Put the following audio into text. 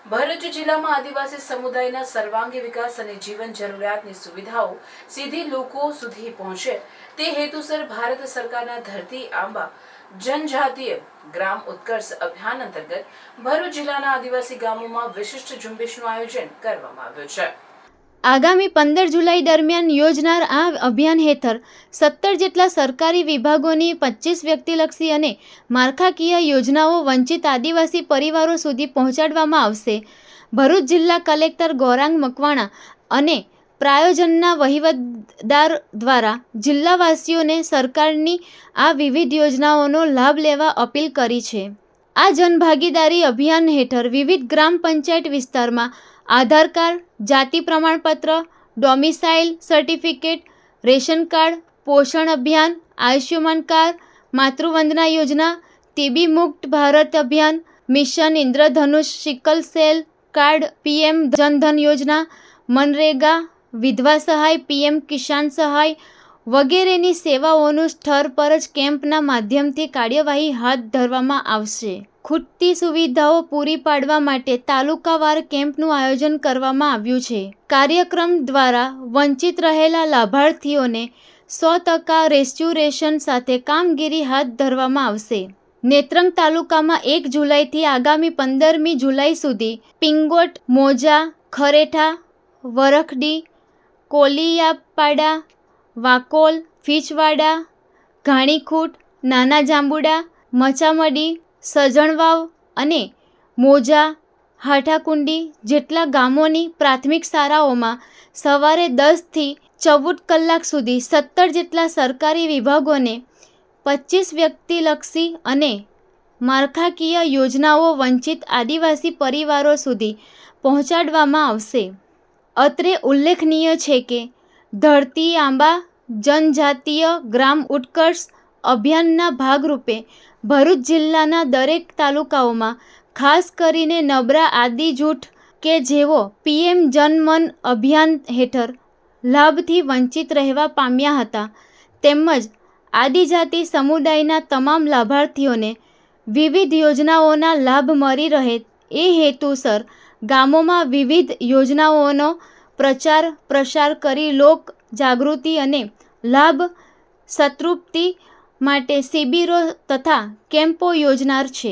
ભરૂચ જિલ્લામાં આદિવાસી સમુદાયના સર્વાંગી વિકાસ અને જીવન જરૂરિયાતની સુવિધાઓ સીધી લોકો સુધી પહોંચે તે હેતુસર ભારત સરકારના ધરતી આંબા જનજાતીય ગ્રામ ઉત્કર્ષ અભિયાન અંતર્ગત ભરૂચ જિલ્લાના આદિવાસી ગામોમાં વિશિષ્ટ ઝુંબેશનું આયોજન કરવામાં આવ્યું છે। આગામી 15 જુલાઈ દરમિયાન યોજનાર આ અભિયાન હેઠળ 17 જેટલા સરકારી વિભાગોની 25 વ્યક્તિલક્ષી અને માળખાકીય યોજનાઓ વંચિત આદિવાસી પરિવારો સુધી પહોંચાડવામાં આવશે। ભરૂચ જિલ્લા કલેક્ટર ગૌરાંગ મકવાણા અને પ્રાયોજનના વહીવટદાર દ્વારા જિલ્લાવાસીઓને સરકારની આ વિવિધ યોજનાઓનો લાભ લેવા અપીલ કરી છે। આ જનભાગીદારી અભિયાન હેઠળ વિવિધ ગ્રામ પંચાયત વિસ્તારમાં આધાર કાર્ડ, જાતિ પ્રમાણપત્ર, ડોમિસાઇલ સર્ટિફિકેટ, રેશન કાર્ડ, પોષણ અભિયાન, આયુષ્યમાન કાર્ડ, માતૃવંદના યોજના, ટીબી મુક્ત ભારત અભિયાન, mission Indradhanush sickle cell card, PM Jan Dhan યોજના, મનરેગા, વિધવા સહાય, પીએમ કિસાન સહાય વગેરેની સેવાઓનું સ્થળ પર જ કેમ્પના માધ્યમથી કાર્યવાહી હાથ ધરવામાં આવશે। ખૂટતી સુવિધાઓ પૂરી પાડવા માટે તાલુકાવાર કેમ્પનું આયોજન કરવામાં આવ્યું છે। કાર્યક્રમ દ્વારા વંચિત રહેલા લાભાર્થીઓને 100% રેસ્ક્યુરેશન સાથે કામગીરી હાથ ધરવામાં આવશે। નેત્રંગ તાલુકામાં 1 જુલાઈથી આગામી 15મી જુલાઈ સુધી પિંગોટ, મોજા, ખરેઠા, વરખડી, કોલિયાપાડા, વાકોલ, ફીચવાડા, ઘાણીખૂટ, નાના જાંબુડા, મચામડી, સજણવાવ અને મોજા, હાઠાકુંડી જેટલા ગામોની પ્રાથમિક શાળાઓમાં સવારે 10 થી 14 કલાક સુધી 17 જેટલા સરકારી વિભાગોને 25 વ્યક્તિલક્ષી અને માળખાકીય યોજનાઓ વંચિત આદિવાસી પરિવારો સુધી પહોંચાડવામાં આવશે। અત્રે ઉલ્લેખનીય છે કે ધરતી આંબા જનજાતીય ગ્રામ ઉત્કર્ષ અભિયાનના ભાગરૂપે ભરૂચ જિલ્લાના દરેક તાલુકાઓમાં ખાસ કરીને નબળા આદિ જૂથ કે જેઓ પીએમ જનમન અભિયાન હેઠળ લાભથી વંચિત રહેવા પામ્યા હતા તેમજ આદિજાતિ સમુદાયના તમામ લાભાર્થીઓને વિવિધ યોજનાઓના લાભ મળી રહે એ હેતુસર ગામોમાં વિવિધ યોજનાઓનો પ્રચાર પ્રસાર કરી લોક જાગૃતિ અને લાભ સંતૃપ્તિ માટે શિબિરો તથા કેમ્પો યોજનાર છે।